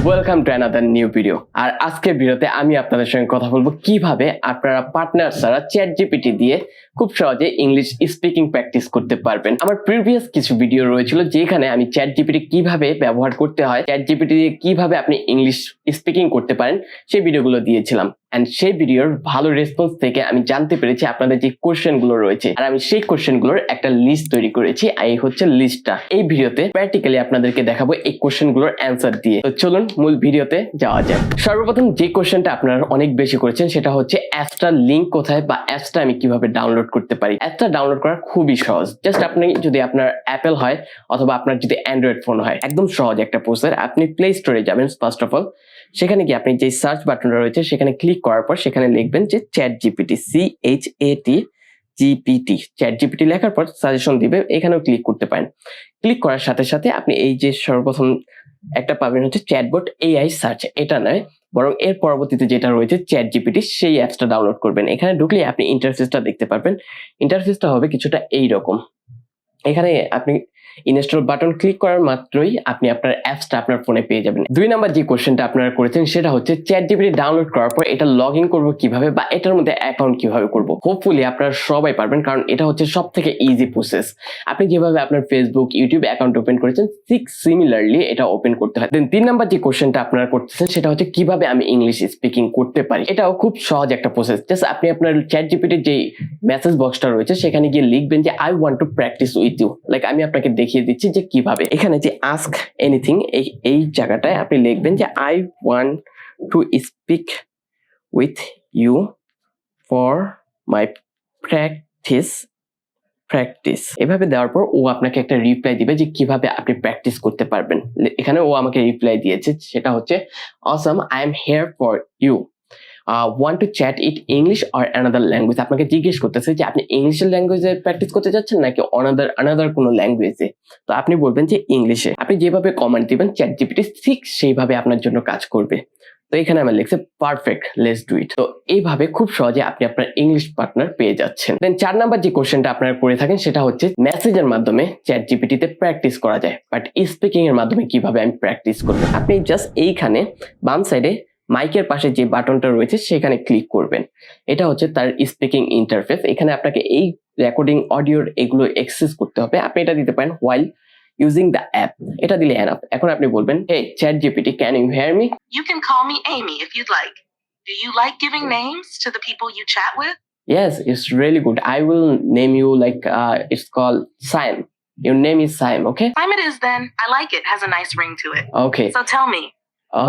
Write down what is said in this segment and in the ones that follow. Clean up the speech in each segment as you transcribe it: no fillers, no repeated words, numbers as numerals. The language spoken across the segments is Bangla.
Welcome to another new video. আর আজকের ভিডিওতে আমি আপনাদের সঙ্গে কথা বলবো কিভাবে আপনারা পার্টনার ছাড়া চ্যাট জিপিটি দিয়ে খুব সহজে ইংলিশ স্পিকিং প্র্যাকটিস করতে পারবেন। আমার প্রিভিয়াস কিছু ভিডিও রয়েছিল যেখানে আমি চ্যাট জিপিটি কিভাবে ব্যবহার করতে হয়, চ্যাট জিপিটি দিয়ে কিভাবে আপনি ইংলিশ স্পিকিং করতে পারেন সেই ভিডিওগুলো দিয়েছিলাম। এন্ড সেই ভিডিওর ভালো রেসপন্স থেকে আমি জানতে পেরেছি আপনাদের যে কোশ্চেন গুলো রয়েছে, আর আমি সেই কোশ্চেন গুলোর একটা লিস্ট তৈরি করেছি। এই হচ্ছে লিস্টটা। এই ভিডিওতে প্র্যাকটিক্যালি আপনাদেরকে দেখাবো এই কোশ্চেন গুলোর অ্যান্সার দিয়ে। তো চলুন মূল ভিডিওতে যাওয়া যাক। সর্বপ্রথম যে কোশ্চেনটা আপনারা অনেক বেশি করেছেন সেটা হচ্ছে অ্যাপসটার লিঙ্ক কোথায় বা অ্যাপসটা আমি কিভাবে ডাউনলোড করতে পারি। অ্যাপসটা ডাউনলোড করা খুবই সহজ। জাস্ট আপনি যদি আপনার অ্যাপেল হয় অথবা আপনার যদি অ্যান্ড্রয়েড ফোন হয়, একদম সহজ একটা প্রসেস। আপনি প্লে স্টোরে যাবেন ফার্স্ট অফ অল। সেখানে গিয়ে আপনি যে সার্চ বাটনটা রয়েছে সেখানে ক্লিক করার পর সেখানে লিখবেন যে chat GPT, CHAT chat GPT লেখার পর সাজেশন দিবে, এখানেও ক্লিক করতে পারেন। ক্লিক করার সাথে সাথে আপনি এই যে সর্বপ্রথম একটা পাবেন হচ্ছে চ্যাটবট AI সার্চ, এটা নয় বরং এর পরবর্তীতে যেটা রয়েছে চ্যাট জিপিটি, সেই অ্যাপসটা ডাউনলোড করবেন। এখানে ঢুকলে আপনি ইন্টারফেসটা দেখতে পারবেন। ইন্টারফেসটা হবে কিছুটা এইরকম। এখানে আপনি ইনস্টল বাটন ক্লিক করার মাত্রই আপনি আপনার অ্যাপসটা আপনার ফোনে পেয়ে যাবেন। 2 নাম্বার যে কোশ্চেনটা আপনারা করেছেন সেটা হচ্ছে চ্যাট জিপিটি ডাউনলোড করার পর এটা লগ ইন করবো কিভাবে বা এটার মধ্যে অ্যাকাউন্ট কিভাবে করব। হোপফুলি আপনারা সবাই পারবেন, কারণ এটা হচ্ছে সব থেকে ইজি প্রসেস। আপনি যেভাবে আপনার ফেসবুক, ইউটিউব অ্যাকাউন্ট ওপেন করেছেন ঠিক সিমিলারলি এটা ওপেন করতে হয়। দেন 3 নাম্বার যে কোশ্চেনটা আপনারা করতেছেন সেটা হচ্ছে কিভাবে আমি ইংলিশ স্পিকিং করতে পারি। এটাও খুব সহজ একটা প্রসেস। জাস্ট আপনি আপনার চ্যাট জিপিটির যে মেসেজ বক্সটা রয়েছে সেখানে গিয়ে লিখবেন যে I want to practice with you. Like আমি আপনাকে দেখিয়ে দিচ্ছি যে কিভাবে। এখানে যে আস্ক এনিথিং এই জায়গাটায় আপনি লিখবেন যে I want to speak with you for my practice. এভাবে দেওয়ার পর ও আপনাকে একটা রিপ্লাই দিবে যে কিভাবে আপনি প্র্যাকটিস করতে পারবেন। এখানে ও আমাকে রিপ্লাই দিয়েছে, সেটা হচ্ছে awesome, I am here for you, want to chat it English or another language। আপনাকে জিজ্ঞেস করতেছে যে আপনি ইংলিশের ল্যাঙ্গুয়েজে প্র্যাকটিস করতে যাচ্ছেন নাকি অনাদার কোনো ল্যাঙ্গুয়েজে। তো আপনি বলবেন যে ইংলিশে। আপনি যেভাবে কমেন্ট দিবেন চ্যাট জিপিটি ঠিক সেইভাবে আপনার জন্য কাজ করবে। তো এখানে আমার লিখছে পারফেক্ট, লেটস ডু ইট। তো এইভাবে খুব সহজে আপনি আপনার ইংলিশ পার্টনার পেয়ে যাচ্ছেন। দেন 4 নাম্বার যে কোশ্চেনটা আপনারা করে থাকেন সেটা হচ্ছে মেসেজের মাধ্যমে চ্যাট জিপিটিতে প্র্যাকটিস করা যায়, বাট স্পিকিং এর মাধ্যমে কিভাবে আমি প্র্যাকটিস করব। আপনি জাস্ট এইখানে বাম সাইডে মাইকের পাশে যে বাটনটা রয়েছে সেখানে ক্লিক করবেন। এটা হচ্ছে তার স্পিকিং ইন্টারফেস। এখানে আপনাকে এই রেকর্ডিং অডিওর এগুলো অ্যাক্সেস করতে হবে। আপনি এটা দিতে পারেন while using the app, এটা দিলে এনাফ। এখন আপনি বলবেন hey chat gpt can you hear me, you can call me Amy if you'd like. Do you like giving names to the people you chat with? yes it's really good, I will name you like it's called Sam, your name is Sam, okay? Time it is then. I like it. Has a nice ring to it. Okay, So tell me,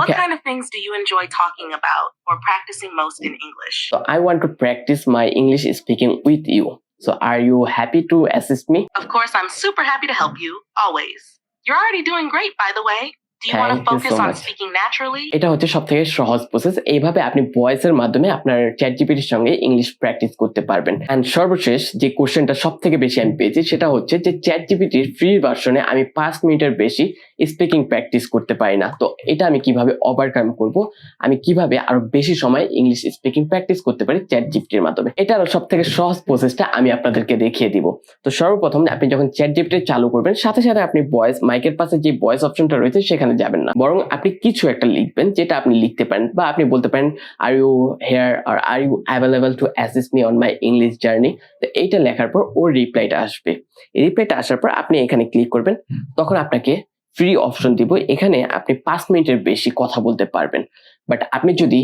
what okay. kind of things do you enjoy talking about or practicing most in English? So I want to practice my English speaking with you. So are you happy to assist me? Of course, I'm super happy to help you, always. You're already doing great, by the way. Do you want to Thank you focus so on much. speaking naturally? এটা হচ্ছে সবথেকে সহজ প্রসেস। এইভাবে আপনি ভয়েসের মাধ্যমে আপনার চ্যাট জিপিটির সঙ্গে ইংলিশ প্র্যাকটিস করতে পারবেন। এন্ড সর্বশেষ যে কোশ্চেনটা সবথেকে বেশি আমি পেয়েছি সেটা হচ্ছে যে চ্যাট জিপিটির ফ্রি ভার্সনে আমি 5 মিনিটের বেশি স্পিকিং প্র্যাকটিস করতে পারি না। তো এটা আমি কিভাবে ওভারকাম করব, আমি কিভাবে আরো বেশি সময় ইংলিশ স্পিকিং প্র্যাকটিস করতে পারি চ্যাট জিপিটির মাধ্যমে, এটার সবথেকে সহজ প্রসেসটা আমি আপনাদেরকে দেখিয়ে দিব। তো সর্বপ্রথম আপনি যখন চ্যাট জিপিটি চালু করবেন সাথে সাথে আপনি ভয়েস মাইকের পাশে যে ভয়েস অপশনটা রয়েছে সেখানে যাবেন না, বরং আপনি কিছু একটা লিখবেন যেটা আপনি লিখতে পারেন, বা আপনি বলতে পারেন আর ইউ হেয়ার আর are you available to assist me on my English journey. তো এইটা লেখার পর ওর রিপ্লাইটা আসবে। এই রিপ্লাইটা আসার পর আপনি এখানে ক্লিক করবেন, তখন আপনাকে ফ্রি অপশন দিব। এখানে আপনি 5 মিনিটের বেশি কথা বলতে পারবেন। বাট আপনি যদি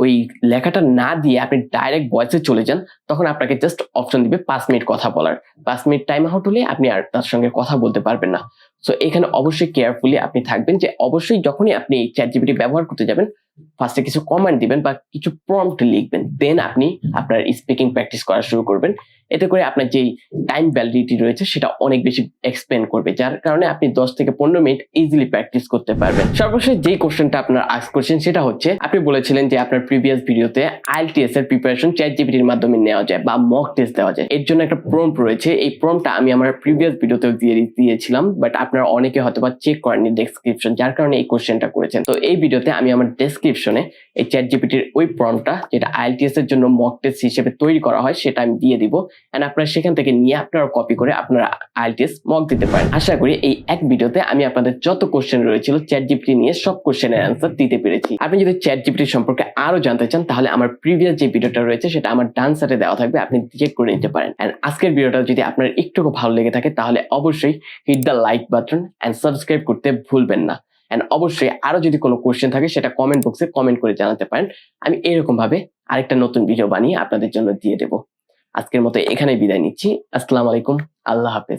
ওই লেখাটা না দিয়ে আপনি ডাইরেক্ট ভয়েসে চলে যান তখন আপনাকে জাস্ট অপশন দিবে 5 মিনিট কথা বলার। 5 মিনিট টাইম আউট হলে আপনি আর তার সঙ্গে কথা বলতে পারবেন না। সো এখানে অবশ্যই কেয়ারফুলি আপনি থাকবেন যে অবশ্যই যখনই আপনি চ্যাট জিপিটি ব্যবহার করতে যাবেন ফার্স্টে কিছু কমান্ড দিবেন বা কিছু প্রম্পট লিখবেন, দেন আপনি আপনার স্পিকিং প্র্যাকটিস করা শুরু করবেন। এতে করে আপনার যেই টাইম ভ্যালিডিটি রয়েছে সেটা অনেক বেশি এক্সপ্যান্ড করবে, যার কারণে আপনি 10 থেকে 15 মিনিট ইজিলি প্র্যাকটিস করতে পারবেন। সর্বশেষ যেই কোশ্চেনটা আপনার আস্ক করছেন সেটা হচ্ছে আপনি বলেছিলেন যে আপনার প্রিভিয়াস ভিডিওতে IELTS এর প্রিপারেশন চ্যাট জিপিটির মাধ্যমে নেওয়া যায় বা মক টেস্ট দেওয়া যায়। এর জন্য একটা প্রম্পট রয়েছে। এই প্রম্পটটা আমি আমার প্রিভিয়াস ভিডিওতেও দিয়েছিলাম, বাট আপনারা অনেকে হয়তোবা চেক করেননি ডেসক্রিপশন, যার কারণে এই কোশ্চেনটা করেছেন। তো এই ভিডিওতে আমি আমার ডেসক্রিপশন ডেসক্রিপশনে এই চ্যাট জিপিটির ওই প্রম্পটটা যেটা আইএলটিএস এর জন্য মক টেস্ট হিসেবে তৈরি করা হয় সেটা আমি দিয়ে দিব, এন্ড আপনারা সেখান থেকে নিয়ে আপনারা কপি করে আপনারা আইএলটিএস মক দিতে পারেন। আশা করি এই এক ভিডিওতে আমি আপনাদের যত কোশ্চেন রয়েছিল চ্যাট জিপিটি নিয়ে সব কোশ্চেনের অ্যান্সার দিতে পেরেছি। আপনি যদি চ্যাট জিপিটি সম্পর্কে আরো জানতে চান তাহলে আমার প্রিভিয়াস যে ভিডিওটা রয়েছে সেটা আমার ডান সাইডে দেওয়া থাকবে, আপনি চেক করে নিতে পারেন। এন্ড আজকের ভিডিওটা যদি আপনার একটু ভালো লেগে থাকে তাহলে অবশ্যই hit the like button and subscribe করতে ভুলবেন না। এন্ড অবশ্যই আরো যদি কোনো কোশ্চেন থাকে সেটা কমেন্ট বক্সে কমেন্ট করে জানাতে পারেন, আমি এরকম ভাবে আরেকটা নতুন ভিডিও বানিয়ে আপনাদের জন্য দিয়ে দেব। আজকের মতো এখানেই বিদায় নিচ্ছি। আসসালামু আলাইকুম, আল্লাহ হাফেজ।